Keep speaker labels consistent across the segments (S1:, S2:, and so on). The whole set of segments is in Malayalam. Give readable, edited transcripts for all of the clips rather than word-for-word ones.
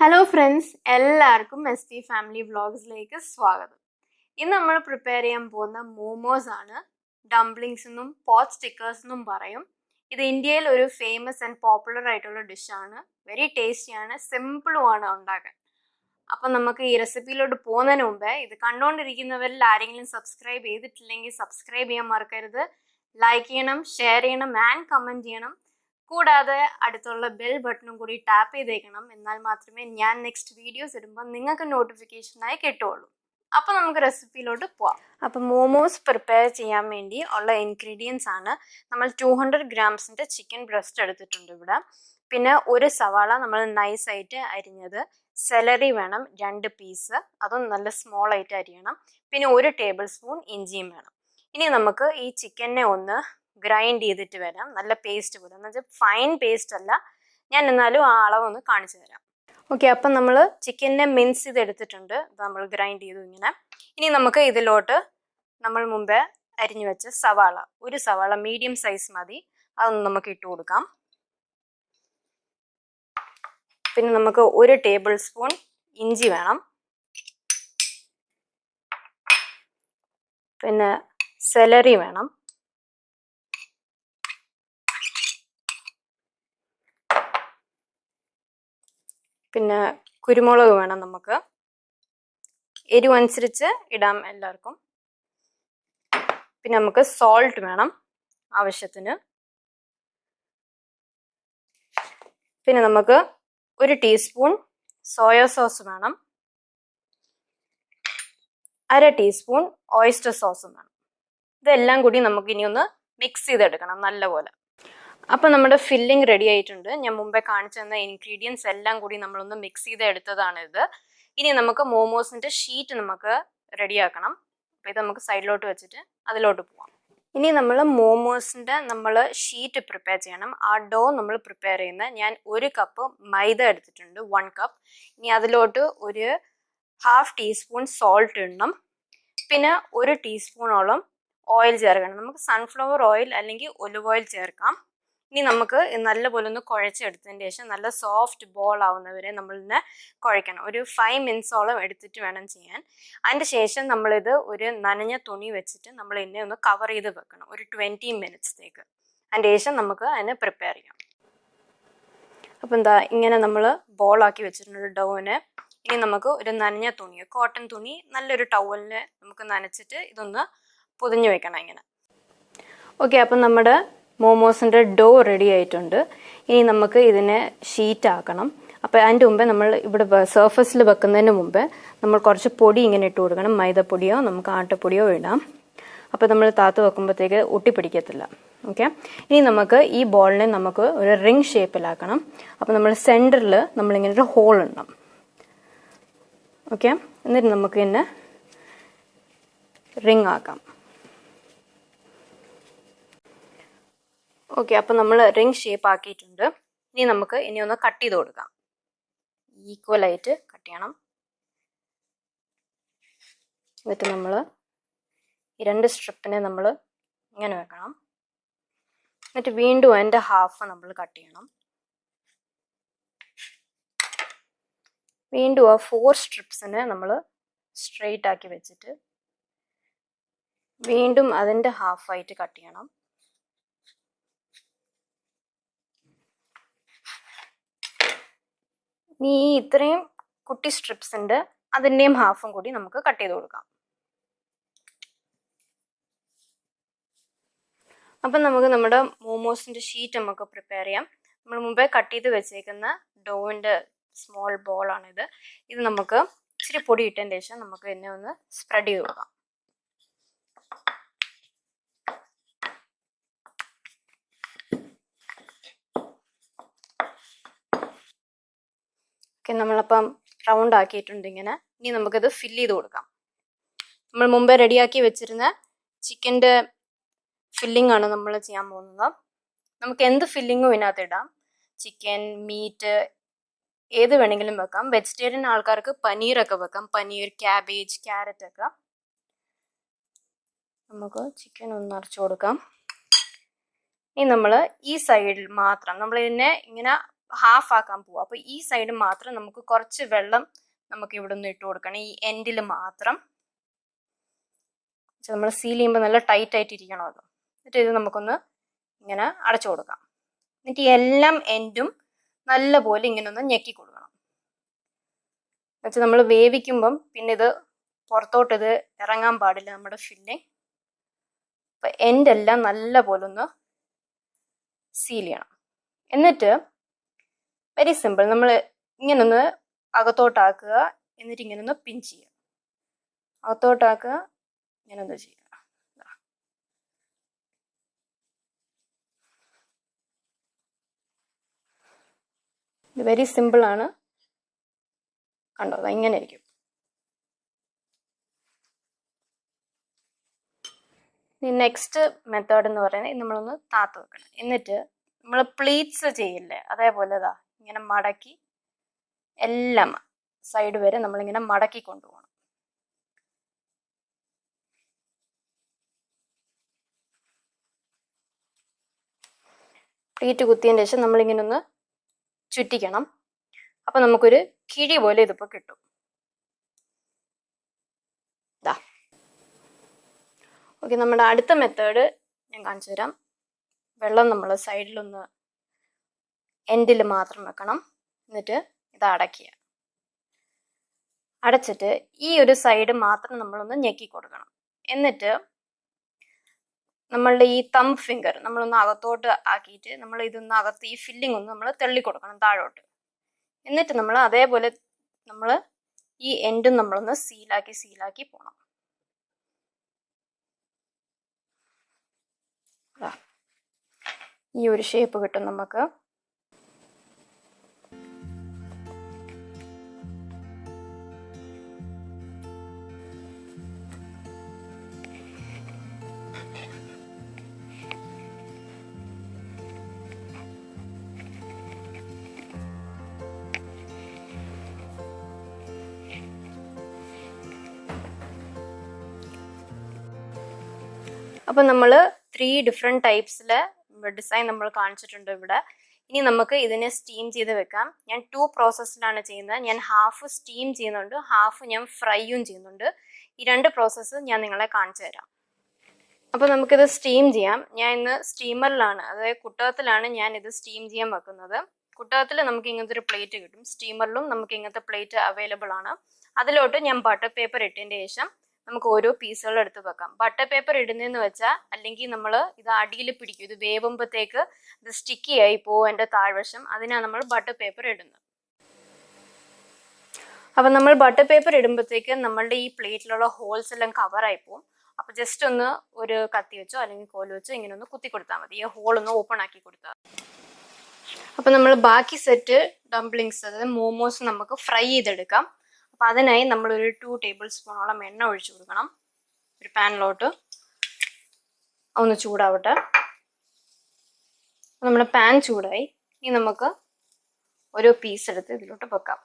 S1: ഹലോ ഫ്രണ്ട്സ്, എല്ലാവർക്കും എസ് ടി ഫാമിലി വ്ളോഗ്സിലേക്ക് സ്വാഗതം. ഇന്ന് നമ്മൾ പ്രിപ്പയർ ചെയ്യാൻ പോകുന്ന മോമോസ് ആണ്. ഡംപ്ലിങ്സ് എന്നും പോട്ട് സ്റ്റിക്കേഴ്സ് എന്നും പറയും. ഇത് ഇന്ത്യയിൽ ഒരു ഫേമസ് ആൻഡ് പോപ്പുലർ ആയിട്ടുള്ള ഡിഷാണ്. വെരി ടേസ്റ്റിയാണ്, സിമ്പിളുമാണ് ഉണ്ടാക്കാൻ. അപ്പം നമുക്ക് ഈ റെസിപ്പിയിലോട്ട് പോകുന്നതിന് മുമ്പേ ഇത് കണ്ടുകൊണ്ടിരിക്കുന്നവരിൽ ആരെങ്കിലും സബ്സ്ക്രൈബ് ചെയ്തിട്ടില്ലെങ്കിൽ സബ്സ്ക്രൈബ് ചെയ്യാൻ മറക്കരുത്. ലൈക്ക് ചെയ്യണം, ഷെയർ ചെയ്യണം ആൻഡ് കമൻറ്റ് ചെയ്യണം. കൂടാതെ അടുത്തുള്ള ബെൽ ബട്ടണും കൂടി ടാപ്പ് ചെയ്തേക്കണം. എന്നാൽ മാത്രമേ ഞാൻ നെക്സ്റ്റ് വീഡിയോസ് ഇടുമ്പോൾ നിങ്ങൾക്ക് നോട്ടിഫിക്കേഷനായി കിട്ടുള്ളൂ. അപ്പോൾ നമുക്ക് റെസിപ്പിയിലോട്ട് പോവാം. അപ്പം മോമോസ് പ്രിപ്പയർ ചെയ്യാൻ വേണ്ടി ഉള്ള ഇൻഗ്രീഡിയൻസ് ആണ്. നമ്മൾ 200 ഗ്രാംസിൻ്റെ ചിക്കൻ ബ്രസ്റ്റ് എടുത്തിട്ടുണ്ട് ഇവിടെ. പിന്നെ ഒരു സവാള നമ്മൾ നൈസായിട്ട് അരിഞ്ഞത്, സെലറി വേണം 2 പീസ്, അതും നല്ല സ്മോൾ ആയിട്ട് അരിയണം. പിന്നെ 1 ടേബിൾ സ്പൂൺ ഇഞ്ചിയും വേണം. ഇനി നമുക്ക് ഈ ചിക്കനെ ഒന്ന് ഗ്രൈൻഡ് ചെയ്തിട്ട് വരാം, നല്ല പേസ്റ്റ് പോലെ. എന്ന് വെച്ചാൽ ഫൈൻ പേസ്റ്റ് അല്ല, ഞാൻ എന്നാലും ആ അളവൊന്ന് കാണിച്ചു തരാം. ഓക്കെ, അപ്പം നമ്മൾ ചിക്കനെ മിൻസ് ചെയ്ത് എടുത്തിട്ടുണ്ട്, നമ്മൾ ഗ്രൈൻഡ് ചെയ്തു ഇങ്ങനെ. ഇനി നമുക്ക് ഇതിലോട്ട് നമ്മൾ മുമ്പേ അരിഞ്ഞു വെച്ച സവാള, ഒരു സവാള മീഡിയം സൈസ് മതി, അതൊന്ന് നമുക്ക് ഇട്ട് കൊടുക്കാം. പിന്നെ നമുക്ക് 1 ടേബിൾ സ്പൂൺ ഇഞ്ചി വേണം. പിന്നെ സെലറി വേണം. പിന്നെ കുരുമുളക് വേണം. നമുക്ക് എരിവ് അനുസരിച്ച് ഇടാം എല്ലാവർക്കും. പിന്നെ നമുക്ക് സോൾട്ട് വേണം ആവശ്യത്തിന്. പിന്നെ നമുക്ക് 1 ടീസ്പൂൺ സോയ സോസ് വേണം. 1/2 ടീസ്പൂൺ ഓയിസ്റ്റർ സോസും വേണം. ഇതെല്ലാം കൂടി നമുക്ക് ഇനി ഒന്ന് മിക്സ് ചെയ്തെടുക്കണം നല്ലപോലെ. അപ്പം നമ്മുടെ ഫില്ലിംഗ് റെഡി ആയിട്ടുണ്ട്. ഞാൻ മുമ്പേ കാണിച്ചു തന്ന ഇൻഗ്രീഡിയൻസ് എല്ലാം കൂടി നമ്മളൊന്ന് മിക്സ് ചെയ്ത് എടുത്തതാണിത്. ഇനി നമുക്ക് മോമോസിൻ്റെ ഷീറ്റ് നമുക്ക് റെഡിയാക്കണം. അപ്പോൾ ഇത് നമുക്ക് സൈഡിലോട്ട് വെച്ചിട്ട് അതിലോട്ട് പോവാം. ഇനി നമ്മൾ മോമോസിൻ്റെ ഷീറ്റ് പ്രിപ്പയർ ചെയ്യണം. ആ ഡോ നമ്മൾ പ്രിപ്പയർ ചെയ്യുന്നത്, ഞാൻ 1 കപ്പ് മൈദ എടുത്തിട്ടുണ്ട്, 1 കപ്പ്. ഇനി അതിലോട്ട് 1/2 ടീസ്പൂൺ സോൾട്ട് ഇടണം. പിന്നെ 1 ടീസ്പൂണോളം ഓയിൽ ചേർക്കണം. നമുക്ക് സൺഫ്ലവർ ഓയിൽ അല്ലെങ്കിൽ ഒലിവ് ഓയിൽ ചേർക്കാം. ഇനി നമുക്ക് നല്ലപോലെ ഒന്ന് കുഴച്ചെടുത്തതിന് ശേഷം നല്ല സോഫ്റ്റ് ബോൾ ആവുന്നവരെ നമ്മളിതിനെ കുഴക്കണം. ഒരു 5 മിനിറ്റ്സോളം എടുത്തിട്ട് വേണം ചെയ്യാൻ. അതിൻ്റെ ശേഷം നമ്മളിത് ഒരു നനഞ്ഞ തുണി വെച്ചിട്ട് നമ്മൾ ഇതിനെ ഒന്ന് കവർ ചെയ്ത് വെക്കണം ഒരു 20 മിനിറ്റ്സത്തേക്ക്. അതിൻ്റെ ശേഷം നമുക്ക് അതിനെ പ്രിപ്പയർ ചെയ്യാം. അപ്പം എന്താ, ഇങ്ങനെ നമ്മൾ ബോളാക്കി വെച്ചിട്ടുണ്ട് ഡോവിനെ. ഇനി നമുക്ക് ഒരു നനഞ്ഞ തുണി, കോട്ടൺ തുണി, നല്ലൊരു ടവലിനെ നമുക്ക് നനച്ചിട്ട് ഇതൊന്ന് പൊതിഞ്ഞ് വെക്കണം ഇങ്ങനെ. ഓക്കെ, അപ്പം നമ്മുടെ മോമോസിൻ്റെ ഡോ റെഡി ആയിട്ടുണ്ട്. ഇനി നമുക്ക് ഇതിനെ ഷീറ്റ് ആക്കണം. അപ്പോൾ അതിൻ്റെ മുമ്പേ നമ്മൾ ഇവിടെ സർഫസിൽ വെക്കുന്നതിന് മുമ്പേ നമ്മൾ കുറച്ച് പൊടി ഇങ്ങനെ ഇട്ട് കൊടുക്കണം. മൈദപ്പൊടിയോ നമുക്ക് ആട്ടപ്പൊടിയോ ഇടാം. അപ്പോൾ നമ്മൾ താത്ത് വെക്കുമ്പോഴത്തേക്ക് ഒട്ടിപ്പിടിക്കത്തില്ല. ഓക്കെ, ഇനി നമുക്ക് ഈ ബോളിനെ നമുക്ക് ഒരു റിംഗ് ഷേപ്പിലാക്കണം. അപ്പോൾ നമ്മൾ സെൻറ്ററിൽ നമ്മളിങ്ങനെ ഒരു ഹോൾ ഇടണം. ഓക്കെ, എന്നിട്ട് നമുക്ക് ഇതിനെ റിംഗ് ആക്കാം. ഓക്കെ, അപ്പം നമ്മൾ റിംഗ് ഷേപ്പ് ആക്കിയിട്ടുണ്ട്. ഇനി നമുക്ക് ഒന്ന് കട്ട് ചെയ്ത് കൊടുക്കാം. ഈക്വലായിട്ട് കട്ട് ചെയ്യണം. എന്നിട്ട് നമ്മൾ ഈ 2 സ്ട്രിപ്പിനെ നമ്മൾ ഇങ്ങനെ വെക്കണം. എന്നിട്ട് വീണ്ടും അതിൻ്റെ ഹാഫ് നമ്മൾ കട്ട് ചെയ്യണം. വീണ്ടും ആ 4 സ്ട്രിപ്സിനെ നമ്മൾ സ്ട്രെയിറ്റ് ആക്കി വെച്ചിട്ട് വീണ്ടും അതിൻ്റെ ഹാഫായിട്ട് കട്ട് ചെയ്യണം. ഈ ഇത്രയും കുട്ടി സ്ട്രിപ്സ് ഉണ്ട്, അതിൻ്റെയും ഹാഫും കൂടി നമുക്ക് കട്ട് ചെയ്ത് കൊടുക്കാം. അപ്പം നമുക്ക് നമ്മുടെ മോമോസിൻ്റെ ഷീറ്റ് നമുക്ക് പ്രിപ്പയർ ചെയ്യാം. നമ്മൾ മുമ്പേ കട്ട് ചെയ്ത് വെച്ചേക്കുന്ന ഡോവിൻ്റെ സ്മോൾ ബോളാണിത്. ഇത് നമുക്ക് ഇച്ചിരി പൊടി ഇട്ടതിന് ശേഷം നമുക്ക് ഇതിനെ ഒന്ന് സ്പ്രെഡ് ചെയ്ത് കൊടുക്കാം. ഓക്കെ, നമ്മളപ്പം റൗണ്ട് ആക്കിയിട്ടുണ്ട് ഇങ്ങനെ. ഇനി നമുക്കിത് ഫില്ല് ചെയ്ത് കൊടുക്കാം. നമ്മൾ മുമ്പേ റെഡിയാക്കി വെച്ചിരുന്ന ചിക്കൻ്റെ ഫില്ലിംഗ് ആണ് നമ്മൾ ചെയ്യാൻ പോകുന്നത്. നമുക്ക് എന്ത് ഫില്ലിങ്ങും ഇതിനകത്ത് ഇടാം. ചിക്കൻ, മീറ്റ്, ഏത് വേണമെങ്കിലും വെക്കാം. വെജിറ്റേറിയൻ ആൾക്കാർക്ക് പനീറൊക്കെ വെക്കാം. പനീർ, ക്യാബേജ്, ക്യാരറ്റ് ഒക്കെ. നമുക്ക് ചിക്കൻ ഒന്ന് നിറച്ച് കൊടുക്കാം. ഇനി നമ്മൾ ഈ സൈഡിൽ മാത്രം നമ്മൾ ഇതിനെ ഇങ്ങനെ ഹാഫ് ആക്കാൻ പോവാം. അപ്പോൾ ഈ സൈഡ് മാത്രം നമുക്ക് കുറച്ച് വെള്ളം നമുക്ക് ഇവിടെ നിന്ന് ഇട്ട് കൊടുക്കണം, ഈ എൻഡിൽ മാത്രം. നമ്മൾ സീൽ ചെയ്യുമ്പോൾ നല്ല ടൈറ്റ് ആയിട്ട് ഇരിക്കണം അത്. എന്നിട്ട് ഇത് നമുക്കൊന്ന് ഇങ്ങനെ അടച്ചു കൊടുക്കാം. എന്നിട്ട് ഈ എല്ലാം എൻഡും നല്ലപോലെ ഇങ്ങനെ ഒന്ന് ഞെക്കി കൊടുക്കണം. എന്നുവെച്ചാൽ നമ്മൾ വേവിക്കുമ്പം പിന്നെ ഇത് പുറത്തോട്ട് ഇത് ഇറങ്ങാൻ പാടില്ല നമ്മുടെ ഫില്ലിങ്. അപ്പം എൻഡെല്ലാം നല്ല പോലെ ഒന്ന് സീൽ ചെയ്യണം. എന്നിട്ട് വെരി സിമ്പിൾ, നമ്മൾ ഇങ്ങനൊന്ന് അകത്തോട്ടാക്കുക, എന്നിട്ട് ഇങ്ങനൊന്ന് പിൻ ചെയ്യുക. അകത്തോട്ടാക്കുക, ഇങ്ങനൊന്ന് ചെയ്യുക. ഇത് വെരി സിമ്പിൾ ആണ്, കണ്ടോ? അത് ഇങ്ങനെ ഇരിക്കും. നെക്സ്റ്റ് മെത്തേഡ് എന്ന് പറയുന്നത് നമ്മളൊന്ന് താത്ത് വെക്കണം. എന്നിട്ട് നമ്മൾ പ്ലീറ്റ്സ് ചെയ്യില്ലേ, അതേപോലെ ഇതാ ഇങ്ങനെ മടക്കി എല്ലാം സൈഡ് വരെ നമ്മളിങ്ങനെ മടക്കി കൊണ്ടുപോകണം. പ്ലീറ്റ് കുത്തിയതിന് ശേഷം നമ്മളിങ്ങനെ ഒന്ന് ചുറ്റിക്കണം. അപ്പൊ നമുക്കൊരു കിഴി പോലെ ഇതിപ്പോ കിട്ടും. ഇതാ. ഓക്കെ, നമ്മുടെ അടുത്ത മെത്തേഡ് ഞാൻ കാണിച്ചു തരാം. വെള്ളം നമ്മൾ സൈഡിലൊന്ന് എൻഡിൽ മാത്രം വെക്കണം. എന്നിട്ട് ഇത് അടയ്ക്കുക. അടച്ചിട്ട് ഈ ഒരു സൈഡ് മാത്രം നമ്മളൊന്ന് ഞെക്കി കൊടുക്കണം. എന്നിട്ട് നമ്മളുടെ ഈ തമ്പ് ഫിംഗർ നമ്മളൊന്ന് അകത്തോട്ട് ആക്കിയിട്ട് നമ്മൾ ഇതൊന്ന് അകത്ത് ഈ ഫില്ലിംഗ് ഒന്ന് നമ്മൾ തള്ളി കൊടുക്കണം താഴോട്ട്. എന്നിട്ട് നമ്മൾ അതേപോലെ നമ്മൾ ഈ എൻഡും നമ്മളൊന്ന് സീലാക്കി പോകണം. ഈ ഒരു ഷേപ്പ് കിട്ടും നമുക്ക്. അപ്പം നമ്മൾ 3 ഡിഫറെൻറ്റ് ടൈപ്സിലെ ഡിസൈൻ നമ്മൾ കാണിച്ചിട്ടുണ്ട് ഇവിടെ. ഇനി നമുക്ക് ഇതിനെ സ്റ്റീം ചെയ്ത് വെക്കാം. ഞാൻ 2 പ്രോസസ്സിലാണ് ചെയ്യുന്നത്. ഞാൻ ഹാഫ് സ്റ്റീം ചെയ്യുന്നുണ്ട്, ഹാഫ് ഞാൻ ഫ്രൈയും ചെയ്യുന്നുണ്ട്. ഈ 2 പ്രോസസ്സ് ഞാൻ നിങ്ങളെ കാണിച്ചു തരാം. അപ്പോൾ നമുക്കിത് സ്റ്റീം ചെയ്യാം. ഞാൻ ഇന്ന് സ്റ്റീമറിലാണ്, അതായത് കുട്ടകത്തിലാണ് ഞാൻ ഇത് സ്റ്റീം ചെയ്യാൻ വെക്കുന്നത്. കുട്ടകത്തിൽ നമുക്ക് ഇങ്ങനത്തെ ഒരു പ്ലേറ്റ് കിട്ടും, സ്റ്റീമറിലും നമുക്ക് ഇങ്ങനത്തെ പ്ലേറ്റ് അവൈലബിൾ ആണ്. അതിലോട്ട് ഞാൻ ബട്ടർ പേപ്പർ ഇട്ടതിന് ശേഷം നമുക്ക് ഓരോ പീസുകൾ എടുത്ത് വെക്കാം. ബട്ടർ പേപ്പർ ഇടുന്നതെന്ന് വെച്ചാൽ അല്ലെങ്കിൽ നമ്മൾ ഇത് അടിയിൽ പിടിക്കും, ഇത് വേവുമ്പോഴത്തേക്ക് ഇത് സ്റ്റിക്കി ആയി പോകും എൻ്റെ താഴ്വശം. അതിനാണ് നമ്മൾ ബട്ടർ പേപ്പർ ഇടുന്നത്. അപ്പം നമ്മൾ ബട്ടർ പേപ്പർ ഇടുമ്പോഴത്തേക്ക് നമ്മളുടെ ഈ പ്ലേറ്റിലുള്ള ഹോൾസ് എല്ലാം കവറായി പോകും. അപ്പോൾ ജസ്റ്റ് ഒന്ന് ഒരു കത്തി വെച്ചോ അല്ലെങ്കിൽ കോല് വെച്ചോ ഇങ്ങനെ ഒന്ന് കുത്തി കൊടുത്താൽ മതി, ഈ ഹോൾ ഒന്ന് ഓപ്പൺ ആക്കി കൊടുത്താൽ. അപ്പം നമ്മൾ ബാക്കി സെറ്റ് ഡംപ്ലിങ്സ്, അതായത് മോമോസ് നമുക്ക് ഫ്രൈ ചെയ്തെടുക്കാം. അപ്പം അതിനായി നമ്മളൊരു 2 ടേബിൾ സ്പൂണോളം എണ്ണ ഒഴിച്ചു കൊടുക്കണം ഒരു പാനിലോട്ട്. ഒന്ന് ചൂടാവട്ടെ. നമ്മുടെ പാൻ ചൂടായി. ഇനി നമുക്ക് ഓരോ പീസ് എടുത്ത് ഇതിലോട്ട് വെക്കാം.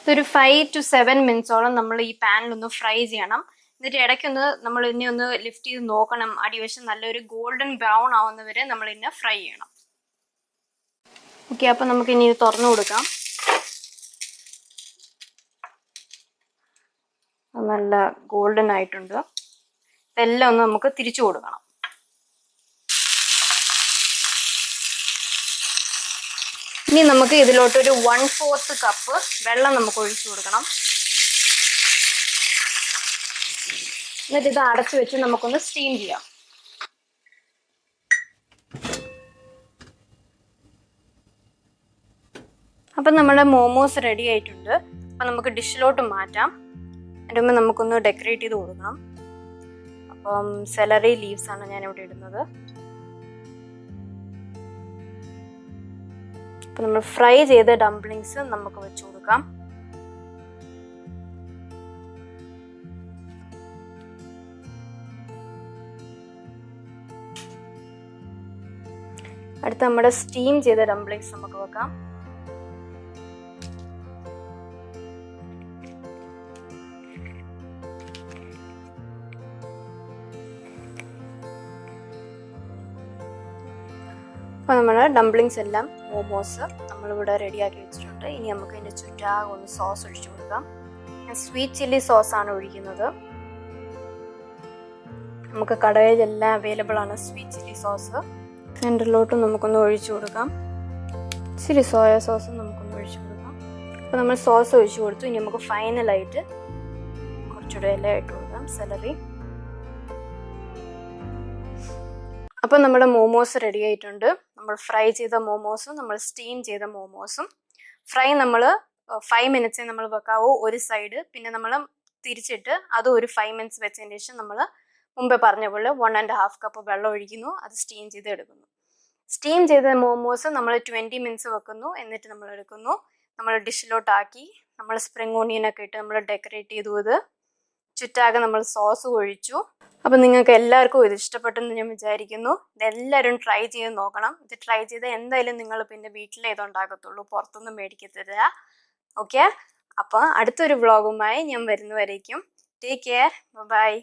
S1: ഇതൊരു 5 to 7 മിനിറ്റ്സോളം നമ്മൾ ഈ പാനിലൊന്ന് ഫ്രൈ ചെയ്യണം. എന്നിട്ട് ഇടയ്ക്കൊന്ന് നമ്മൾ ഇതിനെ ഒന്ന് ലിഫ്റ്റ് ചെയ്ത് നോക്കണം. അടിവശം നല്ലൊരു ഗോൾഡൻ ബ്രൗൺ ആവുന്നവരെ നമ്മൾ ഇതിനെ ഫ്രൈ ചെയ്യണം. ഓക്കെ, അപ്പം നമുക്ക് ഇനി ഇത് തുറന്നു കൊടുക്കാം. നല്ല ഗോൾഡൻ ആയിട്ടുണ്ട്. ഇതെല്ലാം ഒന്ന് നമുക്ക് തിരിച്ചു കൊടുക്കണം. ഇനി നമുക്ക് ഇതിലോട്ടൊരു 1/4 കപ്പ് വെള്ളം നമുക്ക് ഒഴിച്ചു കൊടുക്കണം. എന്നിട്ട് ഇത് അടച്ചു വെച്ച് നമുക്കൊന്ന് സ്റ്റീം ചെയ്യാം. അപ്പം നമ്മുടെ മോമോസ് റെഡി ആയിട്ടുണ്ട്. അപ്പം നമുക്ക് ഡിഷിലോട്ട് മാറ്റാം. അതിൻ്റെ മുമ്പ് നമുക്കൊന്ന് ഡെക്കറേറ്റ് ചെയ്ത് കൊടുക്കണം. അപ്പം സെലറി ലീവ്സ് ആണ് ഞാൻ ഇവിടെ ഇടുന്നത്. അപ്പം നമ്മൾ ഫ്രൈ ചെയ്ത ഡംപ്ലിങ്സ് നമുക്ക് വെച്ച് കൊടുക്കാം. അടുത്ത നമ്മുടെ സ്റ്റീം ചെയ്ത ഡംപ്ലിങ്സ് നമുക്ക് വെക്കാം. അപ്പോൾ നമ്മുടെ ഡംപ്ലിങ്സ് എല്ലാം മോമോസ് നമ്മളിവിടെ റെഡിയാക്കി വെച്ചിട്ടുണ്ട്. ഇനി നമുക്ക് ഇതിൻ്റെ ചുറ്റാകെ ഒന്ന് സോസ് ഒഴിച്ചു കൊടുക്കാം. ഞാൻ സ്വീറ്റ് ചില്ലി സോസാണ് ഒഴിക്കുന്നത്. നമുക്ക് കടയിലെല്ലാം അവൈലബിൾ ആണ് സ്വീറ്റ് ചില്ലി സോസ്. സെൻറ്ററിലോട്ടും നമുക്കൊന്ന് ഒഴിച്ചു കൊടുക്കാം. ഇച്ചിരി സോയ സോസും നമുക്കൊന്ന് ഒഴിച്ചു കൊടുക്കാം. അപ്പോൾ നമ്മൾ സോസ് ഒഴിച്ചു കൊടുത്തു. ഇനി നമുക്ക് ഫൈനലായിട്ട് കുറച്ചുകൂടെ ഇല ഇട്ട് കൊടുക്കാം, സെലറി. അപ്പോൾ നമ്മുടെ മോമോസ് റെഡി ആയിട്ടുണ്ട്. നമ്മൾ ഫ്രൈ ചെയ്ത മോമോസും നമ്മൾ സ്റ്റീം ചെയ്ത മോമോസും. ഫ്രൈ നമ്മൾ 5 മിനിറ്റ്സേ നമ്മൾ വെക്കാവൂ ഒരു സൈഡ്. പിന്നെ നമ്മൾ തിരിച്ചിട്ട് അത് ഒരു 5 മിനിറ്റ്സ് വെച്ചതിന് ശേഷം നമ്മൾ മുമ്പേ പറഞ്ഞ പോലെ 1.5 കപ്പ് വെള്ളം ഒഴിക്കുന്നു. അത് സ്റ്റീം ചെയ്ത് എടുക്കുന്നു. സ്റ്റീം ചെയ്ത മോമോസ് നമ്മൾ 20 മിനിറ്റ്സ് വെക്കുന്നു. എന്നിട്ട് നമ്മൾ എടുക്കുന്നു. നമ്മൾ ഡിഷിലോട്ടാക്കി നമ്മൾ സ്പ്രിംഗ് ഓണിയനൊക്കെ ഇട്ട് നമ്മൾ ഡെക്കറേറ്റ് ചെയ്തു. ഇത് ചുറ്റാകെ നമ്മൾ സോസ് ഒഴിച്ചു. അപ്പം നിങ്ങൾക്ക് എല്ലാവർക്കും ഇത് ഇഷ്ടപ്പെട്ടെന്ന് ഞാൻ വിചാരിക്കുന്നു. ഇതെല്ലാവരും ട്രൈ ചെയ്ത് നോക്കണം. ഇത് ട്രൈ ചെയ്ത് എന്തായാലും നിങ്ങൾ പിന്നെ വീട്ടിലേ ഇതുണ്ടാകത്തുള്ളൂ, പുറത്തൊന്നും മേടിക്കത്തില്ല. ഓക്കെ, അപ്പോൾ അടുത്തൊരു വ്ളോഗുമായി ഞാൻ വരുന്നവരേക്കും ടേക്ക് കെയർ, ബൈ.